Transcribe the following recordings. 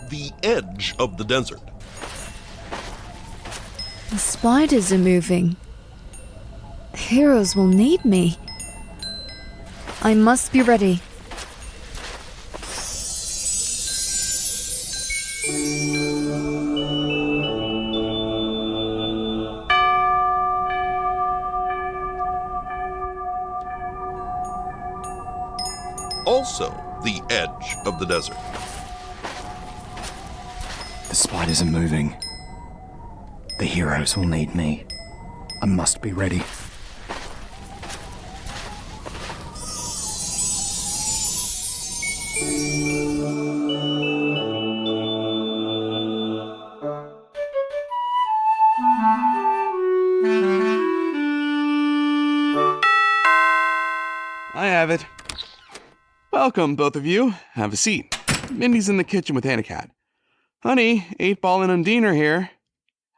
the edge of the desert. The spiders are moving. The heroes will need me. I must be ready. Also the edge of the desert. The spiders are moving. The heroes will need me. I must be ready. I have it. Welcome, both of you. Have a seat. Mindy's in the kitchen with Anacat. Honey, 8-Ball and Undine are here.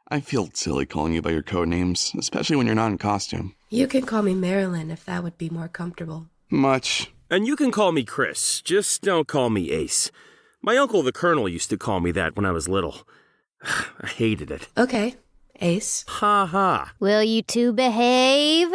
I feel silly calling you by your code names, especially when you're not in costume. You can call me Marilyn if that would be more comfortable. Much. And you can call me Chris, just don't call me Ace. My uncle, the Colonel, used to call me that when I was little. I hated it. Okay, Ace. Ha ha. Will you two behave?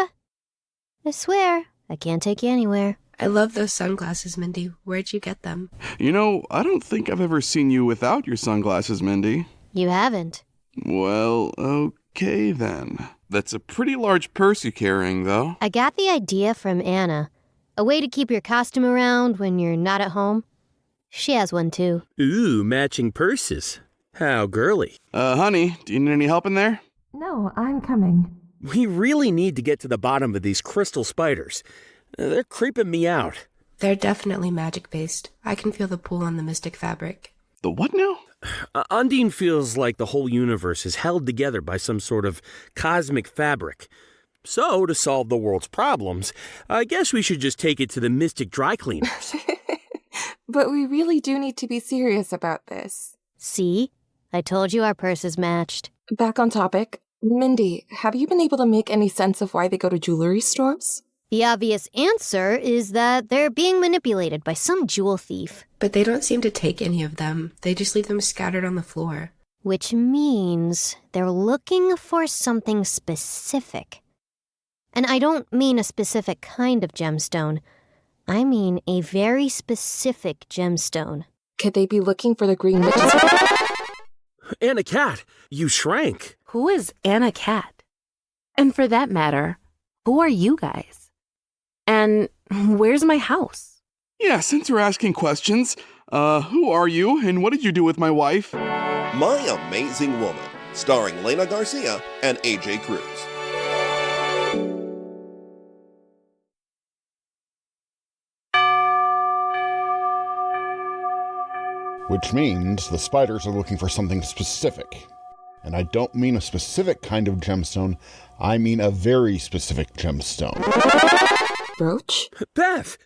I swear, I can't take you anywhere. I love those sunglasses, Mindy. Where'd you get them? You know, I don't think I've ever seen you without your sunglasses, Mindy. You haven't. Well, okay then. That's a pretty large purse you're carrying, though. I got the idea from Anna. A way to keep your costume around when you're not at home. She has one, too. Ooh, matching purses. How girly. Honey, do you need any help in there? No, I'm coming. We really need to get to the bottom of these crystal spiders. They're creeping me out. They're definitely magic-based. I can feel the pull on the mystic fabric. The what now? Undine feels like the whole universe is held together by some sort of cosmic fabric. So, to solve the world's problems, I guess we should just take it to the mystic dry cleaners. But we really do need to be serious about this. See? I told you our purses matched. Back on topic. Mindy, have you been able to make any sense of why they go to jewelry stores? The obvious answer is that they're being manipulated by some jewel thief. But they don't seem to take any of them. They just leave them scattered on the floor. Which means they're looking for something specific. And I don't mean a specific kind of gemstone. I mean a very specific gemstone. Could they be looking for the green witch's... Anacat, you shrank. Who is Anacat? And for that matter, who are you guys? And where's my house? Yeah, since you're asking questions, who are you and what did you do with my wife? My Amazing Woman, starring Lena Garcia and AJ Cruz. Which means the spiders are looking for something specific. And I don't mean a specific kind of gemstone, I mean a very specific gemstone. Brooch? Beth,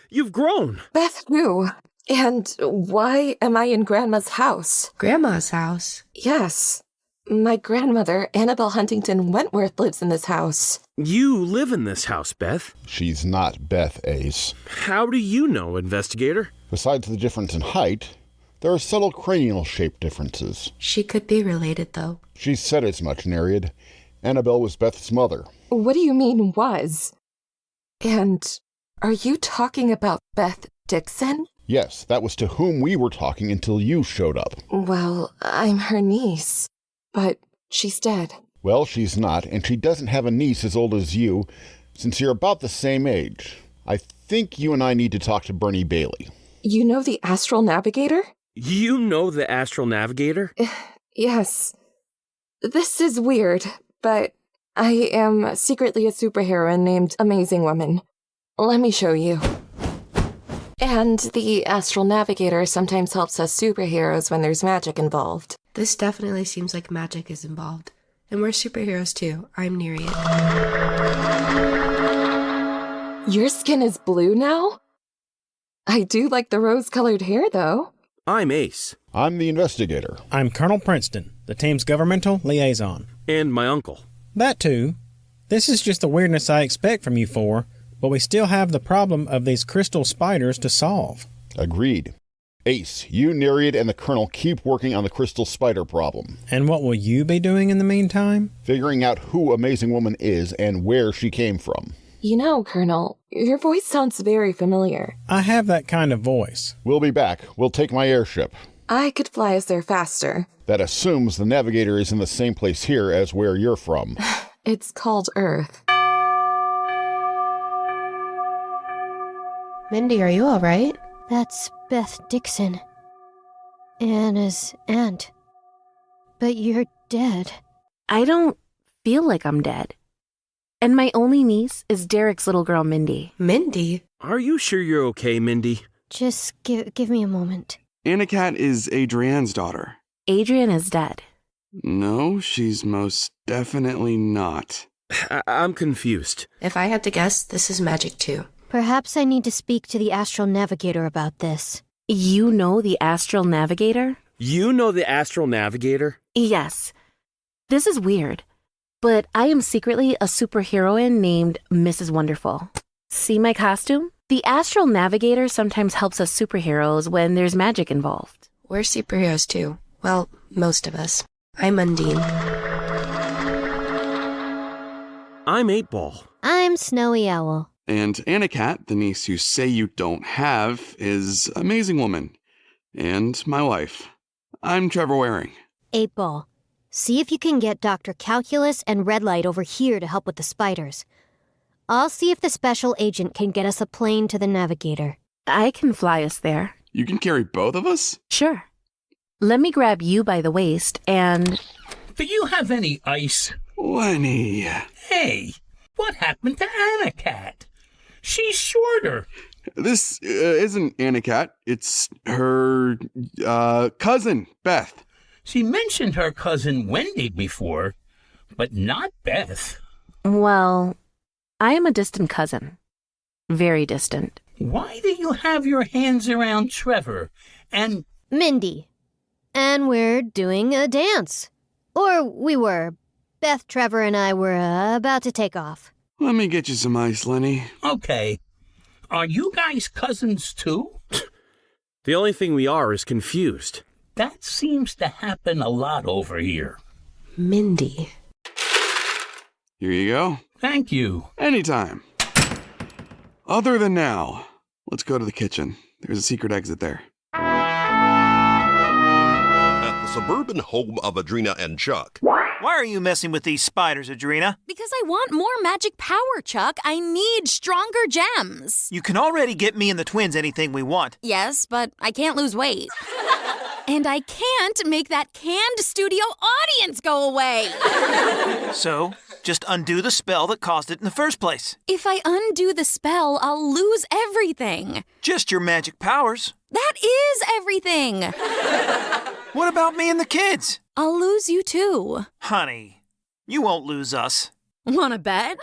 you've grown. Beth who? And why am I in Grandma's house? Grandma's house? Yes. My grandmother, Annabelle Huntington Wentworth, lives in this house. You live in this house, Beth. She's not Beth, Ace. How do you know, investigator? Besides the difference in height, there are subtle cranial shape differences. She could be related, though. She said as much, Nereid. Annabelle was Beth's mother. What do you mean, was? And are you talking about Beth Dixon? Yes, that was to whom we were talking until you showed up. Well, I'm her niece, but she's dead. Well, she's not, and she doesn't have a niece as old as you, since you're about the same age. I think you and I need to talk to Bernie Bailey. You know the Astral Navigator? You know the Astral Navigator? Yes. This is weird, but I am secretly a superheroine named Amazing Woman. Let me show you. And the Astral Navigator sometimes helps us superheroes when there's magic involved. This definitely seems like magic is involved. And we're superheroes too. I'm Nereid. Your skin is blue now? I do like the rose-colored hair, though. I'm Ace. I'm the investigator. I'm Colonel Princeton, the team's governmental liaison. And my uncle. That too. This is just the weirdness I expect from you four, but we still have the problem of these crystal spiders to solve. Agreed. Ace, you, Nereid, and the Colonel keep working on the crystal spider problem. And what will you be doing in the meantime? Figuring out who Amazing Woman is and where she came from. You know, Colonel, your voice sounds very familiar. I have that kind of voice. We'll be back. We'll take my airship. I could fly us there faster. That assumes the Navigator is in the same place here as where you're from. It's called Earth. Mindy, are you all right? That's Beth Dixon. Anna's aunt. But you're dead. I don't feel like I'm dead. And my only niece is Derek's little girl, Mindy. Mindy? Are you sure you're okay, Mindy? Just give me a moment. Anakat is Adrienne's daughter. Adrienne is dead. No, she's most definitely not. I'm confused. If I had to guess, this is magic too. Perhaps I need to speak to the Astral Navigator about this. You know the Astral Navigator? You know the Astral Navigator? Yes. This is weird, but I am secretly a superheroine named Mrs. Wonderful. See my costume? The Astral Navigator sometimes helps us superheroes when there's magic involved. We're superheroes too. Well, most of us. I'm Undine. I'm 8-Ball. I'm Snowy Owl. And Anakat, the niece you say you don't have, is Amazing Woman. And my wife. I'm Trevor Waring. 8-Ball. See if you can get Dr. Calculus and Red Light over here to help with the spiders. I'll see if the special agent can get us a plane to the Navigator. I can fly us there. You can carry both of us? Sure. Let me grab you by the waist and... Do you have any ice? Lenny. Hey, what happened to Anakat? She's shorter. This isn't Anakat. It's her cousin, Beth. She mentioned her cousin Wendy before, but not Beth. Well, I am a distant cousin. Very distant. Why do you have your hands around Trevor and... Mindy. And we're doing a dance. Or we were. Beth, Trevor, and I were about to take off. Let me get you some ice, Lenny. Okay. Are you guys cousins too? The only thing we are is confused. That seems to happen a lot over here. Mindy. Here you go. Thank you. Anytime. Other than now, let's go to the kitchen. There's a secret exit there. At the suburban home of Adrena and Chuck. Why are you messing with these spiders, Adrena? Because I want more magic power, Chuck. I need stronger gems. You can already get me and the twins anything we want. Yes, but I can't lose weight. And I can't make that canned studio audience go away. So, just undo the spell that caused it in the first place. If I undo the spell, I'll lose everything. Just your magic powers. That is everything. What about me and the kids? I'll lose you too. Honey, you won't lose us. Wanna bet?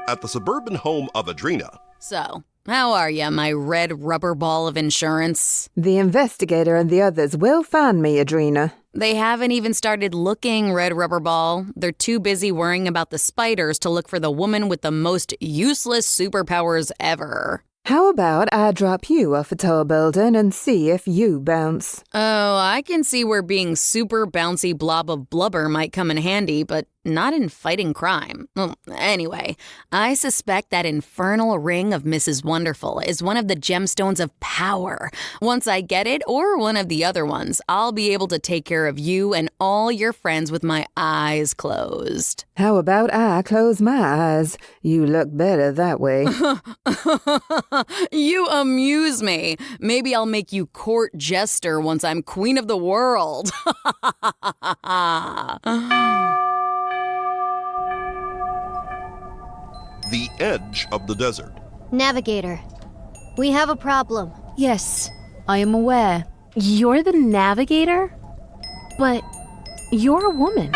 At the suburban home of Adrena. So, how are you, my red rubber ball of insurance? The investigator and the others will find me, Adrena. They haven't even started looking, Red Rubber Ball. They're too busy worrying about the spiders to look for the woman with the most useless superpowers ever. How about I drop you off a tall building and see if you bounce? Oh, I can see where being super bouncy blob of blubber might come in handy, but not in fighting crime. Well, anyway, I suspect that infernal ring of Mrs. Wonderful is one of the gemstones of power. Once I get it, or one of the other ones, I'll be able to take care of you and all your friends with my eyes closed. How about I close my eyes? You look better that way. You amuse me. Maybe I'll make you court jester once I'm queen of the world. The edge of the desert. Navigator, we have a problem. Yes, I am aware. You're the Navigator? But you're a woman.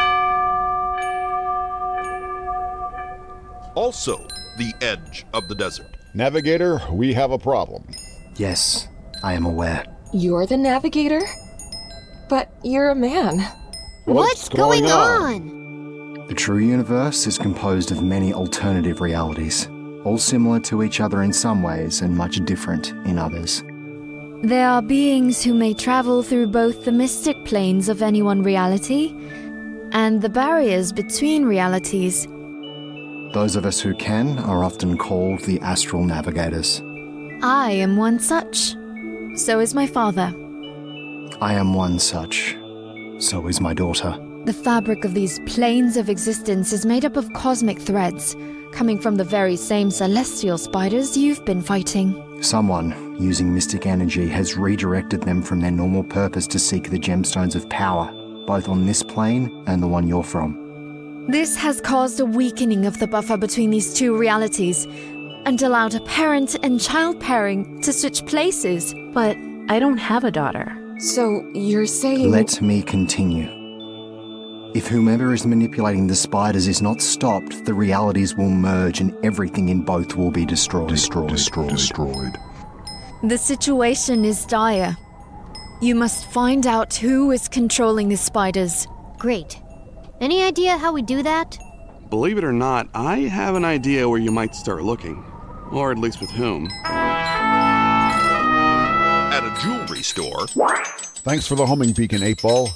Also, the edge of the desert. Navigator, we have a problem. Yes, I am aware. You're the Navigator? But you're a man. What's going on? The true universe is composed of many alternative realities. all similar to each other in some ways and much different in others. There are beings who may travel through both the mystic planes of any one reality and the barriers between realities. Those of us who can are often called the astral navigators. I am one such. So is my father. I am one such. So is my daughter. The fabric of these planes of existence is made up of cosmic threads, coming from the very same celestial spiders you've been fighting. Someone, using mystic energy, has redirected them from their normal purpose to seek the gemstones of power, both on this plane and the one you're from. This has caused a weakening of the buffer between these two realities, and allowed a parent and child pairing to switch places. But I don't have a daughter. So you're saying... Let me continue. If whomever is manipulating the spiders is not stopped, the realities will merge and everything in both will be destroyed. Destroyed. The situation is dire. You must find out who is controlling the spiders. Great. Any idea how we do that? Believe it or not, I have an idea where you might start looking. Or at least with whom. At a jewelry store. Thanks for the homing beacon, 8-Ball.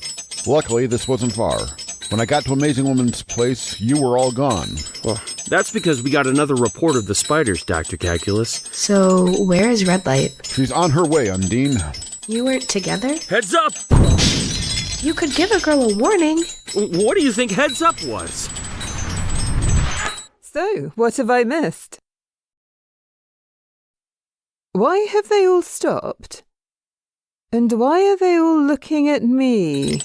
Luckily, this wasn't far. When I got to Amazing Woman's place, you were all gone. Well, that's because we got another report of the spiders, Dr. Calculus. So, where is Red Light? She's on her way, Undine. You weren't together? Heads up! You could give a girl a warning. What do you think heads up was? So, what have I missed? Why have they all stopped? And why are they all looking at me?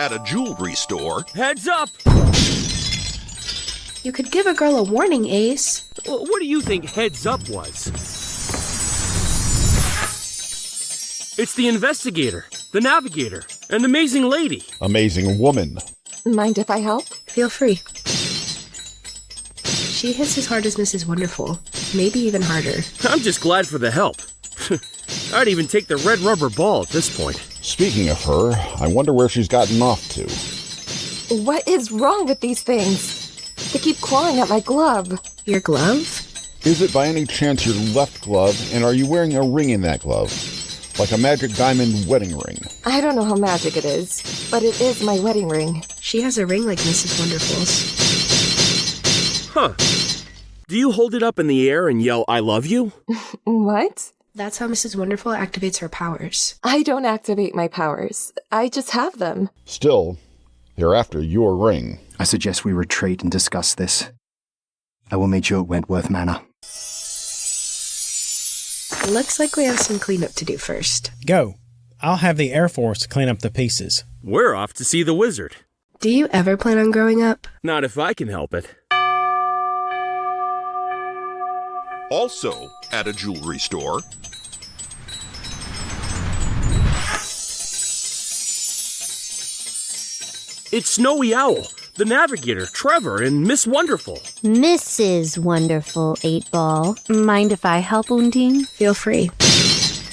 At a jewelry store. Heads up! You could give a girl a warning, Ace. What do you think heads up was? It's the investigator, the navigator, and the amazing lady. Amazing woman. Mind if I help? Feel free. She hits as hard as Mrs. Wonderful. Maybe even harder. I'm just glad for the help. I'd even take the red rubber ball at this point. Speaking of her, I wonder where she's gotten off to. What is wrong with these things? They keep clawing at my glove. Your glove? Is it by any chance your left glove, and are you wearing a ring in that glove? Like a magic diamond wedding ring? I don't know how magic it is, but it is my wedding ring. She has a ring like Mrs. Wonderful's. Huh. Do you hold it up in the air and yell, "I love you"? What? That's how Mrs. Wonderful activates her powers. I don't activate my powers. I just have them. Still, they're after your ring. I suggest we retreat and discuss this. I will meet you at Wentworth Manor. Looks like we have some cleanup to do first. Go. I'll have the Air Force clean up the pieces. We're off to see the wizard. Do you ever plan on growing up? Not if I can help it. Also at a jewelry store. It's Snowy Owl, the navigator, Trevor, and Miss Wonderful. Mrs. Wonderful, 8-Ball. Mind if I help, Undine? Feel free.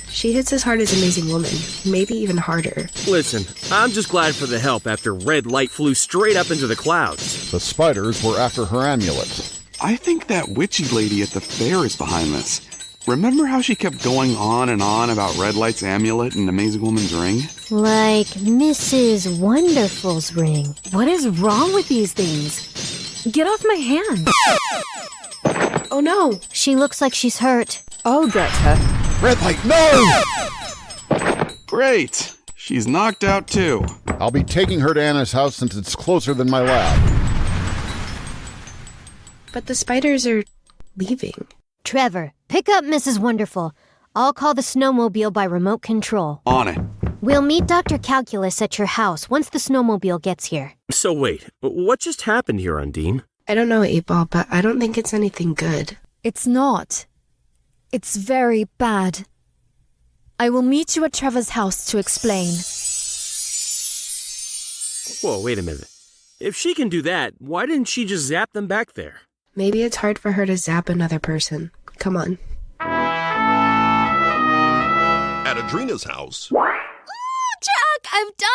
She hits as hard as Amazing Woman, maybe even harder. Listen, I'm just glad for the help after Red Light flew straight up into the clouds. The spiders were after her amulet. I think that witchy lady at the fair is behind this. Remember how she kept going on and on about Red Light's amulet and Amazing Woman's ring? Like Mrs. Wonderful's ring. What is wrong with these things? Get off my hand. Oh no! She looks like she's hurt. I'll get her. Red Light, no! Great! She's knocked out too. I'll be taking her to Anna's house since it's closer than my lab. But the spiders are leaving. Trevor, pick up Mrs. Wonderful. I'll call the snowmobile by remote control. On it. We'll meet Dr. Calculus at your house once the snowmobile gets here. So wait, what just happened here, Undine? I don't know, 8-Ball, but I don't think it's anything good. It's not. It's very bad. I will meet you at Trevor's house to explain. Whoa, wait a minute. If she can do that, why didn't she just zap them back there? Maybe it's hard for her to zap another person. Come on. At Adrina's house. Chuck, I've done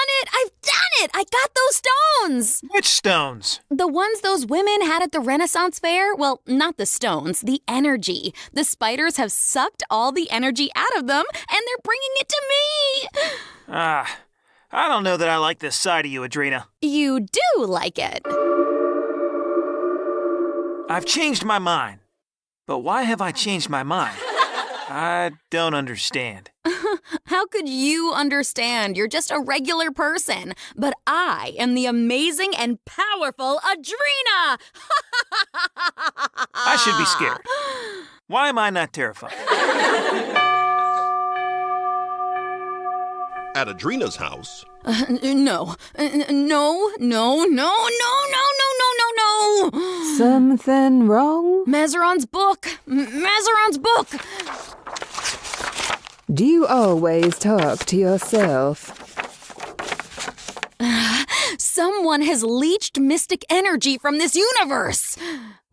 it! I got those stones! Which stones? The ones those women had at the Renaissance Fair? Well, not the stones, the energy. The spiders have sucked all the energy out of them, and they're bringing it to me! I don't know that I like this side of you, Adrina. You do like it. I've changed my mind. But why have I changed my mind? I don't understand. How could you understand? You're just a regular person. But I am the amazing and powerful Adrina! I should be scared. Why am I not terrified? At Adrina's house. No. Something wrong? Mazaron's book. Do you always talk to yourself? Someone has leached mystic energy from this universe.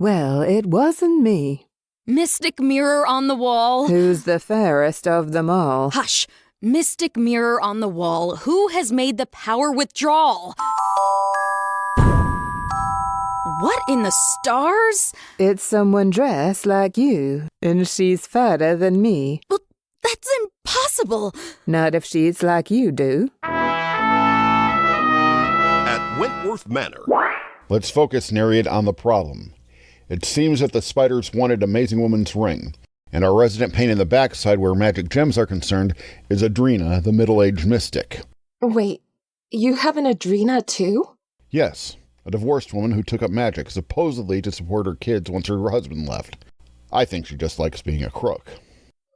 Well, it wasn't me. Mystic mirror on the wall. Who's the fairest of them all? Hush. Mystic mirror on the wall. Who has made the power withdrawal? What in the stars? It's someone dressed like you, and she's fatter than me. But that's impossible. Not if she eats like you do. At Wentworth Manor. Let's focus, Nereid, on the problem. It seems that the spiders wanted Amazing Woman's ring, and our resident pain in the backside where magic gems are concerned is Adrina, the middle-aged mystic. Wait, you have an Adrina too? Yes, a divorced woman who took up magic, supposedly to support her kids once her husband left. I think she just likes being a crook.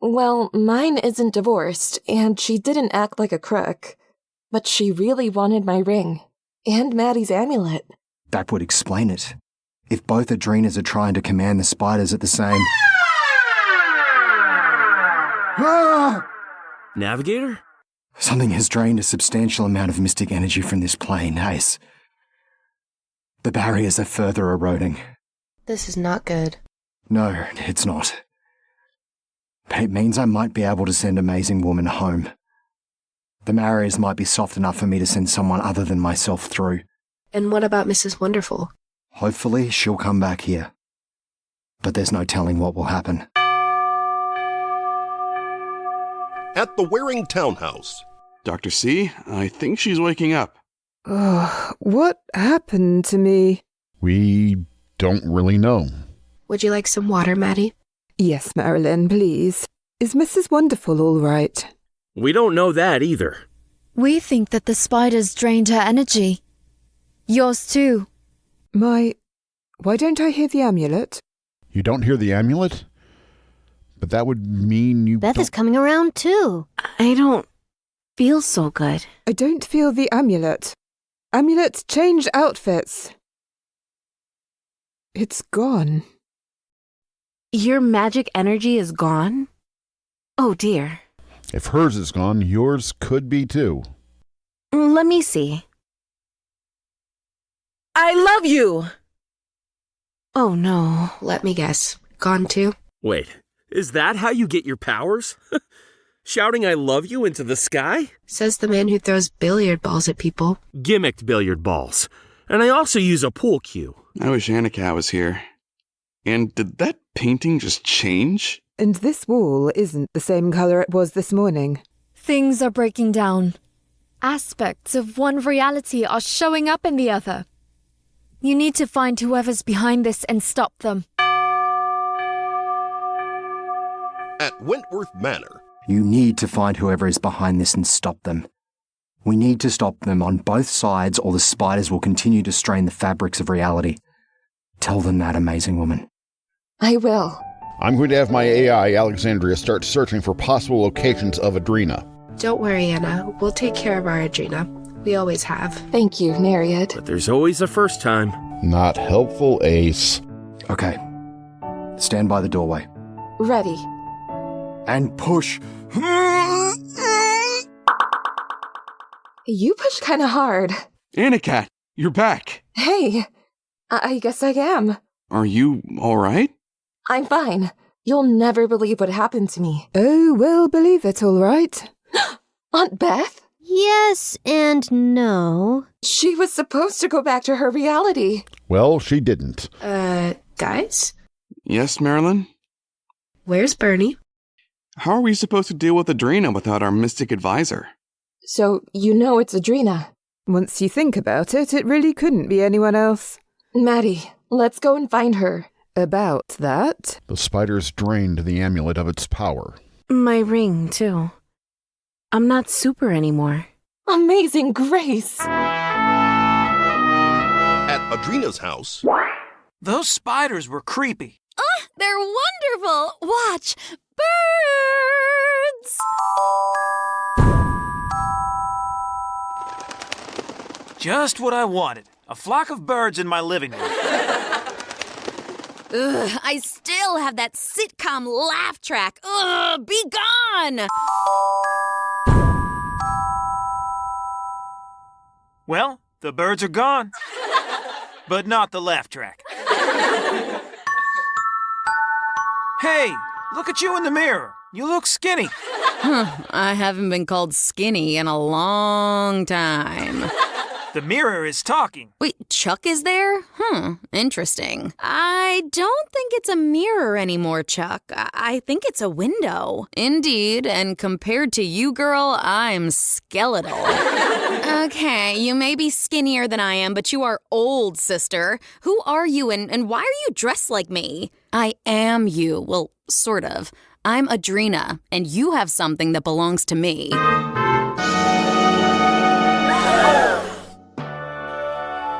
Well, mine isn't divorced, and she didn't act like a crook. But she really wanted my ring. And Maddie's amulet. That would explain it. If both Adrinas are trying to command the spiders at the same... Navigator? Something has drained a substantial amount of mystic energy from this plane, Ace. The barriers are further eroding. This is not good. No, it's not. But it means I might be able to send Amazing Woman home. The barriers might be soft enough for me to send someone other than myself through. And what about Mrs. Wonderful? Hopefully, she'll come back here. But there's no telling what will happen. At the Waring Townhouse. Dr. C, I think she's waking up. Oh, what happened to me? We don't really know. Would you like some water, Maddie? Yes, Marilyn, please. Is Mrs. Wonderful all right? We don't know that either. We think that the spiders drained her energy. Yours too. Why don't I hear the amulet? You don't hear the amulet? But that would mean you Beth is coming around too. I don't feel so good. I don't feel the amulet. Amulets change outfits. It's gone. Your magic energy is gone? Oh dear. If hers is gone, yours could be too. Let me see. I love you! Oh no. Let me guess. Gone too? Wait, is that how you get your powers? Shouting I love you into the sky? Says the man who throws billiard balls at people. Gimmicked billiard balls. And I also use a pool cue. I wish Anakat was here. And did that painting just change? And this wall isn't the same color it was this morning. Things are breaking down. Aspects of one reality are showing up in the other. You need to find whoever's behind this and stop them. At Wentworth Manor. You need to find whoever is behind this and stop them. We need to stop them on both sides, or the spiders will continue to strain the fabrics of reality. Tell them that, Amazing Woman. I will. I'm going to have my AI, Alexandria, start searching for possible locations of Adrina. Don't worry, Anna. We'll take care of our Adrina. We always have. Thank you, Nereid. But there's always a first time. Not helpful, Ace. Okay. Stand by the doorway. Ready. And push. You push kind of hard. Anacat, you're back. Hey, I guess I am. Are you all right? I'm fine. You'll never believe what happened to me. Oh, we'll believe it, all right. Aunt Beth? Yes and no. She was supposed to go back to her reality. Well, she didn't. Guys? Yes, Marilyn? Where's Bernie? How are we supposed to deal with Adrena without our mystic advisor? So, you know it's Adrena. Once you think about it, it really couldn't be anyone else. Maddie, let's go and find her. About that? The spiders drained the amulet of its power. My ring, too. I'm not super anymore. Amazing Grace! At Adrena's house... Those spiders were creepy. Ah, they're wonderful! Watch! Birds! Just what I wanted. A flock of birds in my living room. Ugh, I still have that sitcom laugh track. Ugh, be gone! Well, the birds are gone. But not the laugh track. Hey, look at you in the mirror. You look skinny. I haven't been called skinny in a long time. The mirror is talking. Wait, Chuck is there? Interesting. I don't think it's a mirror anymore, Chuck. I think it's a window. Indeed, and compared to you, girl, I'm skeletal. Okay, you may be skinnier than I am, but you are old, sister. Who are you, and why are you dressed like me? I am you. Well, sort of. I'm Adrena, and you have something that belongs to me.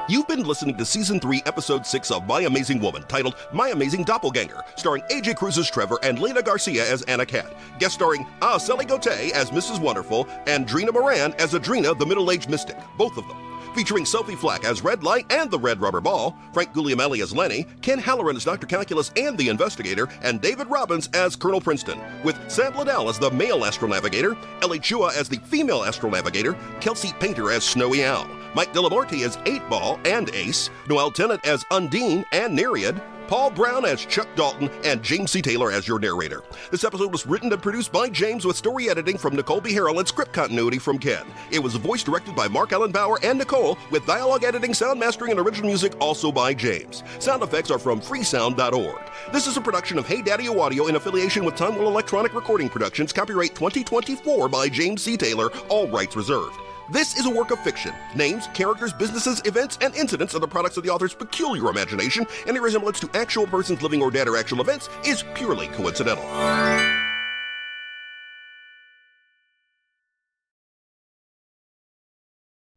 You've been listening to Season 3, Episode 6 of My Amazing Woman, titled My Amazing Doppelganger, starring AJ Cruz as Trevor and Lena Garcia as Anna Cat, guest starring Sally Gauthier as Mrs. Wonderful and Drina Moran as Adrena, the middle-aged mystic, both of them. Featuring Sophie Flack as Red Light and the Red Rubber Ball, Frank Guglielmelli as Lenny, Ken Halloran as Dr. Calculus and the Investigator, and David Robbins as Colonel Princeton, with Sam Liddell as the male astronavigator, Ellie Chua as the female astronavigator, Kelsey Painter as Snowy Owl, Mike Delamorte as 8-Ball and Ace, Noel Tennant as Undine and Nereid, Paul Brown as Chuck Dalton, and James C. Taylor as your narrator. This episode was written and produced by James with story editing from Nicole B. Harrell and script continuity from Ken. It was voice directed by Mark Allen Bauer and Nicole, with dialogue editing, sound mastering, and original music also by James. Sound effects are from freesound.org. This is a production of Hey Daddy-O Audio in affiliation with Time Will Electronic Recording Productions, copyright 2024 by James C. Taylor, all rights reserved. This is a work of fiction. Names, characters, businesses, events, and incidents are the products of the author's peculiar imagination. Any resemblance to actual persons living or dead or actual events is purely coincidental.